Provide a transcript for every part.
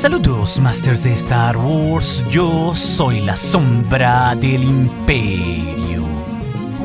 Saludos, Masters de Star Wars. Yo soy la sombra del Imperio.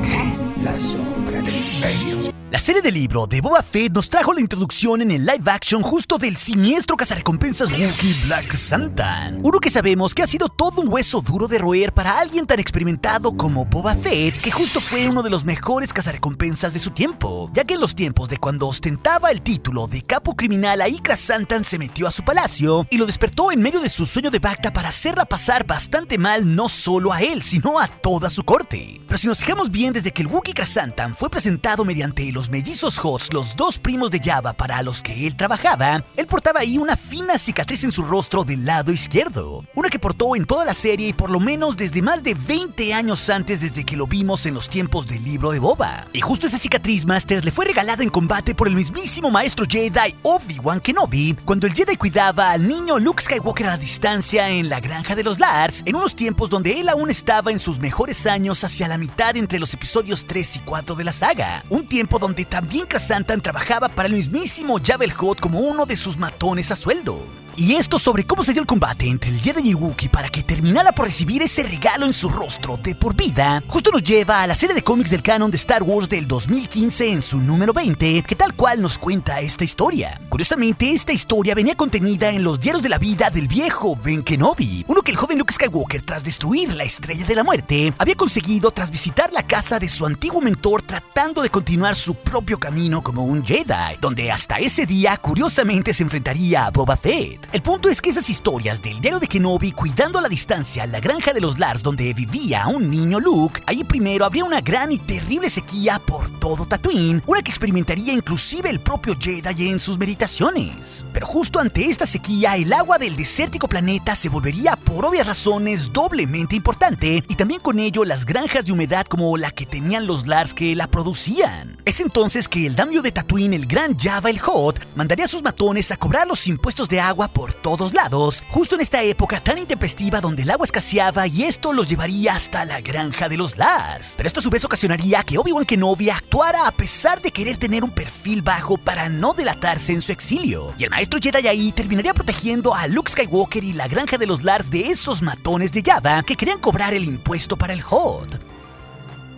¿Qué? La sombra del Imperio. La serie del libro de Boba Fett nos trajo la introducción en el live action justo del siniestro cazarrecompensas Wookiee Black Santan. Uno que sabemos que ha sido todo un hueso duro de roer para alguien tan experimentado como Boba Fett, que justo fue uno de los mejores cazarrecompensas de su tiempo, ya que en los tiempos de cuando ostentaba el título de capo criminal, ahí Santan se metió a su palacio y lo despertó en medio de su sueño de Bacta para hacerla pasar bastante mal no solo a él, sino a toda su corte. Pero si nos fijamos bien, desde que el Wookiee Santan fue presentado mediante los mellizos Hutts, los dos primos de Jabba para los que él trabajaba, él portaba ahí una fina cicatriz en su rostro del lado izquierdo, una que portó en toda la serie y por lo menos desde más de 20 años antes, desde que lo vimos en los tiempos del libro de Boba. Y justo esa cicatriz, Masters, le fue regalada en combate por el mismísimo maestro Jedi Obi-Wan Kenobi, cuando el Jedi cuidaba al niño Luke Skywalker a la distancia en la granja de los Lars, en unos tiempos donde él aún estaba en sus mejores años, hacia la mitad entre los episodios 3 y 4 de la saga, un tiempo donde también Santan trabajaba para el mismísimo Jabba el Hutt como uno de sus matones a sueldo. Y esto sobre cómo se dio el combate entre el Jedi y el Wookiee para que terminara por recibir ese regalo en su rostro de por vida, justo nos lleva a la serie de cómics del canon de Star Wars del 2015 en su número 20, que tal cual nos cuenta esta historia. Curiosamente, esta historia venía contenida en los diarios de la vida del viejo Ben Kenobi, uno que el joven Luke Skywalker, tras destruir la Estrella de la Muerte, había conseguido tras visitar la casa de su antiguo mentor, tratando de continuar su propio camino como un Jedi, donde hasta ese día curiosamente se enfrentaría a Boba Fett. El punto es que esas historias del diario de Kenobi cuidando a la distancia la granja de los Lars donde vivía un niño Luke, ahí primero habría una gran y terrible sequía por todo Tatooine, una que experimentaría inclusive el propio Jedi en sus meditaciones. Pero justo ante esta sequía, el agua del desértico planeta se volvería por obvias razones doblemente importante, y también con ello las granjas de humedad como la que tenían los Lars que la producían. Es entonces que el daimyo de Tatooine, el gran Jabba el Hutt, mandaría a sus matones a cobrar los impuestos de agua por todos lados, justo en esta época tan intempestiva donde el agua escaseaba, y esto los llevaría hasta la granja de los Lars. Pero esto a su vez ocasionaría que Obi-Wan Kenobi actuara a pesar de querer tener un perfil bajo para no delatarse en su exilio, y el maestro Jedi ahí terminaría protegiendo a Luke Skywalker y la granja de los Lars de esos matones de Jabba que querían cobrar el impuesto para el Hutt.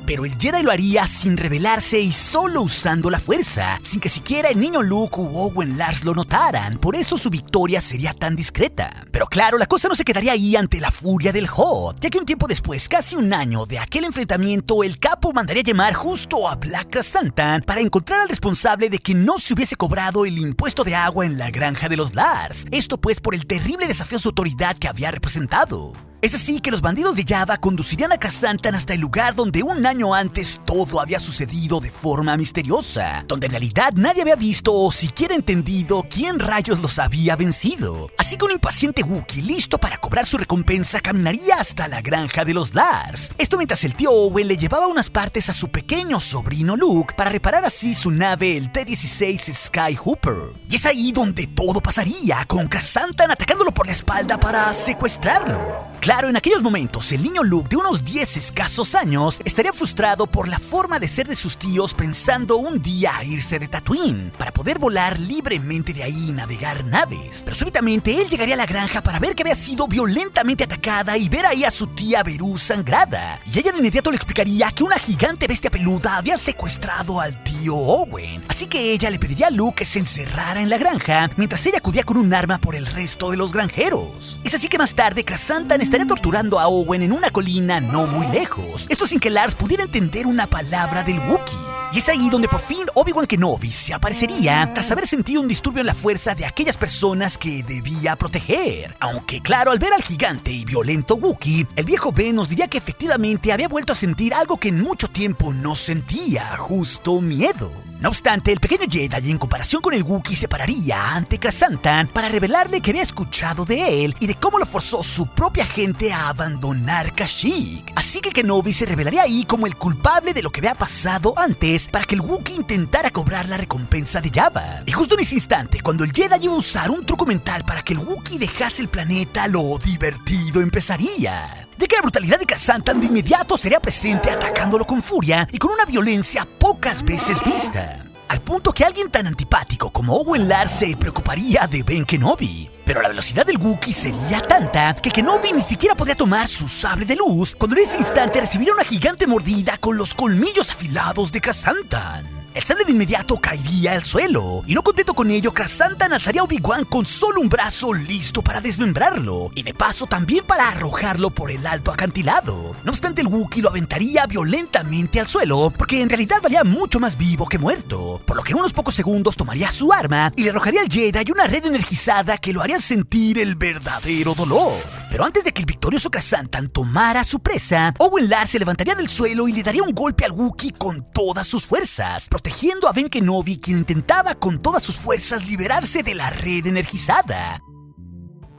Pero el Jedi lo haría sin rebelarse y solo usando la fuerza, sin que siquiera el niño Luke u Owen Lars lo notaran. Por eso su victoria sería tan discreta. Pero claro, la cosa no se quedaría ahí ante la furia del Hutt, ya que un tiempo después, casi un año de aquel enfrentamiento, el capo mandaría llamar justo a Black Santan para encontrar al responsable de que no se hubiese cobrado el impuesto de agua en la granja de los Lars. Esto pues por el terrible desafío a su autoridad que había representado. Es así que los bandidos de Jabba conducirían a Santan hasta el lugar donde un año antes todo había sucedido de forma misteriosa, donde en realidad nadie había visto o siquiera entendido quién rayos los había vencido. Así que un impaciente Wookiee, listo para cobrar su recompensa, caminaría hasta la granja de los Lars. Esto mientras el tío Owen le llevaba unas partes a su pequeño sobrino Luke para reparar así su nave, el T-16 Skyhopper. Y es ahí donde todo pasaría, con Santan atacándolo por la espalda para secuestrarlo. Claro, en aquellos momentos, el niño Luke, de unos 10 escasos años, estaría frustrado por la forma de ser de sus tíos, pensando un día irse de Tatooine, para poder volar libremente de ahí y navegar naves. Pero súbitamente él llegaría a la granja para ver que había sido violentamente atacada y ver ahí a su tía Beru sangrada. Y ella de inmediato le explicaría que una gigante bestia peluda había secuestrado al tío Owen. Así que ella le pediría a Luke que se encerrara en la granja, mientras ella acudía con un arma por el resto de los granjeros. Es así que más tarde, Santan estaría torturando a Owen en una colina no muy lejos, esto sin que Lars pudiera entender una palabra del Wookiee. Y es ahí donde por fin Obi-Wan Kenobi se aparecería tras haber sentido un disturbio en la fuerza de aquellas personas que debía proteger. Aunque claro, al ver al gigante y violento Wookiee, el viejo Ben nos diría que efectivamente había vuelto a sentir algo que en mucho tiempo no sentía, justo miedo. No obstante, el pequeño Jedi, en comparación con el Wookiee, se pararía ante Santan para revelarle que había escuchado de él y de cómo lo forzó su propia gente a abandonar Kashyyyk. Así que Kenobi se revelaría ahí como el culpable de lo que había pasado antes, para que el Wookiee intentara cobrar la recompensa de Jabba. Y justo en ese instante, cuando el Jedi iba a usar un truco mental para que el Wookiee dejase el planeta, lo divertido empezaría. Ya que la brutalidad de Santan de inmediato sería presente, atacándolo con furia y con una violencia pocas veces vista. al punto que alguien tan antipático como Owen Lars se preocuparía de Ben Kenobi. Pero la velocidad del Wookiee sería tanta que Kenobi ni siquiera podría tomar su sable de luz cuando en ese instante recibiría una gigante mordida con los colmillos afilados de Krrsantan. El sable de inmediato caería al suelo, y no contento con ello, Krrsantan alzaría a Obi-Wan con solo un brazo listo para desmembrarlo, y de paso también para arrojarlo por el alto acantilado. No obstante, el Wookiee lo aventaría violentamente al suelo, porque en realidad valía mucho más vivo que muerto, por lo que en unos pocos segundos tomaría su arma y le arrojaría al Jedi una red energizada que lo haría sentir el verdadero dolor. Pero antes de que el victorioso Krrsantan tomara su presa, Owen Lars se levantaría del suelo y le daría un golpe al Wookiee con todas sus fuerzas, protegiendo a Ben Kenobi, quien intentaba con todas sus fuerzas liberarse de la red energizada.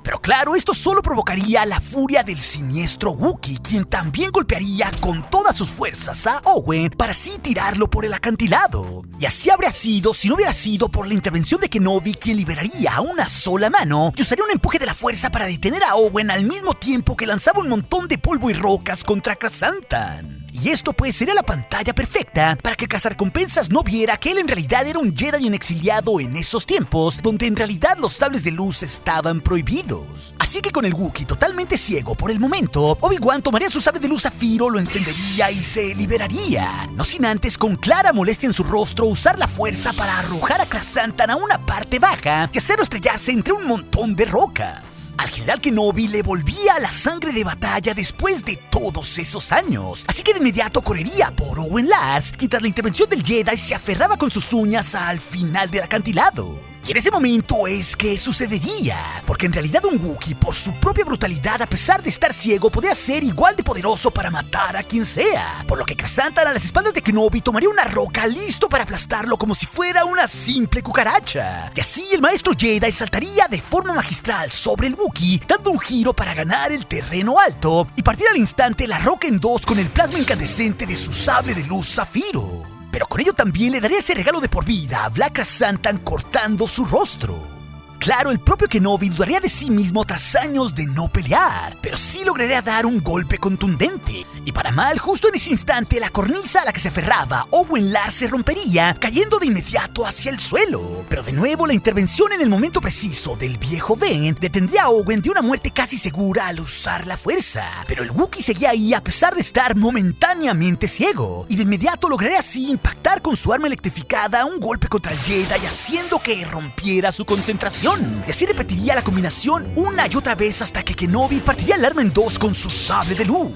Pero claro, esto solo provocaría la furia del siniestro Wookiee, quien también golpearía con todas sus fuerzas a Owen para así tirarlo por el acantilado. Y así habría sido si no hubiera sido por la intervención de Kenobi, quien liberaría a una sola mano y usaría un empuje de la fuerza para detener a Owen al mismo tiempo que lanzaba un montón de polvo y rocas contra Krrsantan. Y esto pues sería la pantalla perfecta para que el cazarrecompensas no viera que él en realidad era un Jedi en exiliado en esos tiempos, donde en realidad los sables de luz estaban prohibidos. Así que con el Wookiee totalmente ciego por el momento, Obi-Wan tomaría su sable de luz zafiro, lo encendería y se liberaría, no sin antes con clara molestia en su rostro usar la fuerza para arrojar a Krrsantan a una parte baja y hacerlo estrellarse entre un montón de rocas. Al general Kenobi le volvía la sangre de batalla después de todos esos años, así que de inmediato correría por Owen Lars, quien tras la intervención del Jedi se aferraba con sus uñas al final del acantilado. Y en ese momento es que sucedería, porque en realidad un Wookiee, por su propia brutalidad, a pesar de estar ciego, podía ser igual de poderoso para matar a quien sea, por lo que Krrsantan a las espaldas de Kenobi tomaría una roca listo para aplastarlo como si fuera una simple cucaracha. Y así el maestro Jedi saltaría de forma magistral sobre el Wookiee, dando un giro para ganar el terreno alto y partir al instante la roca en dos con el plasma incandescente de su sable de luz zafiro. Pero con ello también le daría ese regalo de por vida a Black Krrsantan cortando su rostro. Claro, el propio Kenobi dudaría de sí mismo tras años de no pelear, pero sí lograría dar un golpe contundente. Y para mal, justo en ese instante, la cornisa a la que se aferraba Owen Lars se rompería, cayendo de inmediato hacia el suelo. Pero de nuevo, la intervención en el momento preciso del viejo Ben detendría a Owen de una muerte casi segura al usar la fuerza. Pero el Wookiee seguía ahí a pesar de estar momentáneamente ciego, y de inmediato lograría así impactar con su arma electrificada un golpe contra el Jedi, haciendo que rompiera su concentración. Y así repetiría la combinación una y otra vez hasta que Kenobi partiría el arma en dos con su sable de luz.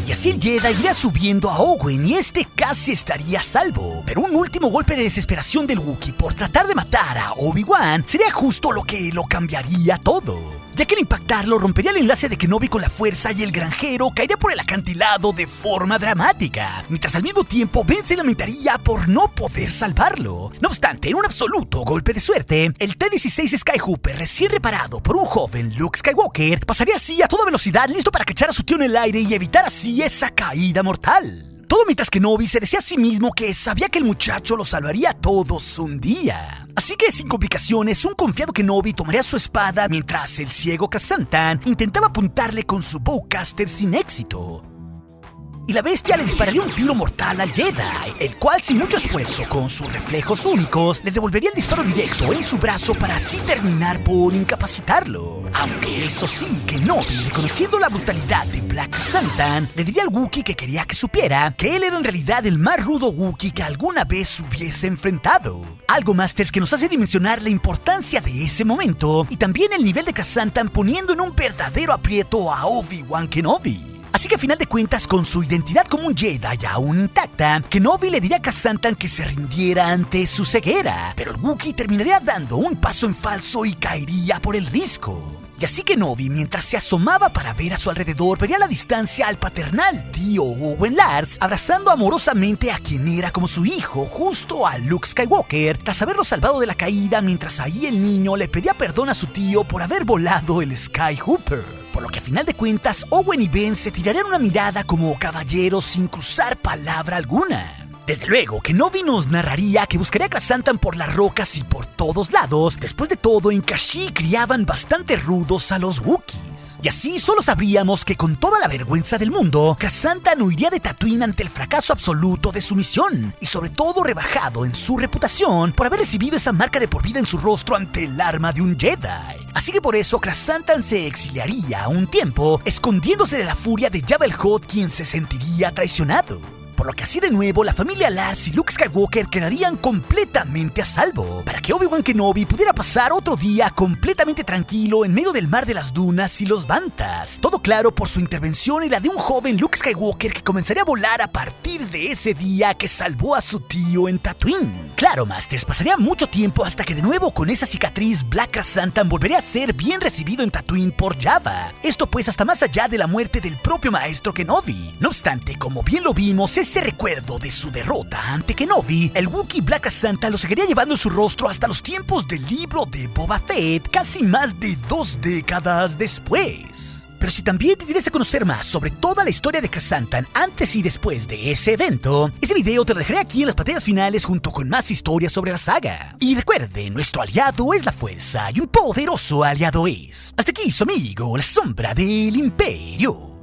Y así el Jedi iría subiendo a Owen y este casi estaría a salvo. Pero un último golpe de desesperación del Wookiee por tratar de matar a Obi-Wan sería justo lo que lo cambiaría todo, ya que al impactarlo rompería el enlace de Kenobi con la fuerza y el granjero caería por el acantilado de forma dramática, mientras al mismo tiempo Ben se lamentaría por no poder salvarlo. No obstante, en un absoluto golpe de suerte, el T-16 Skyhopper recién reparado por un joven Luke Skywalker pasaría así a toda velocidad listo para cachar a su tío en el aire y evitar así esa caída mortal. Todo mientras Kenobi se decía a sí mismo que sabía que el muchacho los salvaría a todos un día. Así que sin complicaciones, un confiado Kenobi tomaría su espada mientras el ciego Krrsantan intentaba apuntarle con su bowcaster sin éxito. Y la bestia le dispararía un tiro mortal al Jedi, el cual sin mucho esfuerzo con sus reflejos únicos le devolvería el disparo directo en su brazo para así terminar por incapacitarlo. Aunque eso sí, Kenobi, reconociendo la brutalidad de Black Krrsantan, le diría al Wookiee que quería que supiera que él era en realidad el más rudo Wookiee que alguna vez hubiese enfrentado. Algo, Masters, que nos hace dimensionar la importancia de ese momento y también el nivel de Krrsantan poniendo en un verdadero aprieto a Obi-Wan Kenobi. Así que a final de cuentas, con su identidad como un Jedi aún intacta, Kenobi le diría a Krrsantan que se rindiera ante su ceguera, pero el Wookiee terminaría dando un paso en falso y caería por el risco. Y así Kenobi, mientras se asomaba para ver a su alrededor, vería a la distancia al paternal tío Owen Lars, abrazando amorosamente a quien era como su hijo, justo a Luke Skywalker, tras haberlo salvado de la caída, mientras ahí el niño le pedía perdón a su tío por haber volado el Skyhopper. Por lo que a final de cuentas, Owen y Ben se tirarían una mirada como caballeros sin cruzar palabra alguna. Desde luego, Kenobi nos narraría que buscaría a Krrsantan por las rocas y por todos lados. Después de todo, en Kashyyyk criaban bastante rudos a los Wookiees. Y así solo sabríamos que con toda la vergüenza del mundo, Krrsantan huiría de Tatooine ante el fracaso absoluto de su misión, y sobre todo rebajado en su reputación por haber recibido esa marca de por vida en su rostro ante el arma de un Jedi. Así que por eso Krrsantan se exiliaría un tiempo, escondiéndose de la furia de Jabba el Hutt, quien se sentiría traicionado. Por lo que así de nuevo la familia Lars y Luke Skywalker quedarían completamente a salvo, para que Obi-Wan Kenobi pudiera pasar otro día completamente tranquilo en medio del mar de las dunas y los Bantas. Todo claro por su intervención y la de un joven Luke Skywalker que comenzaría a volar a partir de ese día que salvó a su tío en Tatooine. Claro, Masters, pasaría mucho tiempo hasta que de nuevo con esa cicatriz Black Krrsantan volvería a ser bien recibido en Tatooine por Jabba. Esto pues hasta más allá de la muerte del propio maestro Kenobi. No obstante, como bien lo vimos, ese recuerdo de su derrota ante Kenobi, el Wookiee Black Krrsantan lo seguiría llevando en su rostro hasta los tiempos del libro de Boba Fett, casi más de 2 décadas después. Pero si también te interesa conocer más sobre toda la historia de Krrsantan antes y después de ese evento, ese video te lo dejaré aquí en las pantallas finales junto con más historias sobre la saga. Y recuerde, nuestro aliado es la fuerza y un poderoso aliado es. Hasta aquí su amigo, la sombra del Imperio.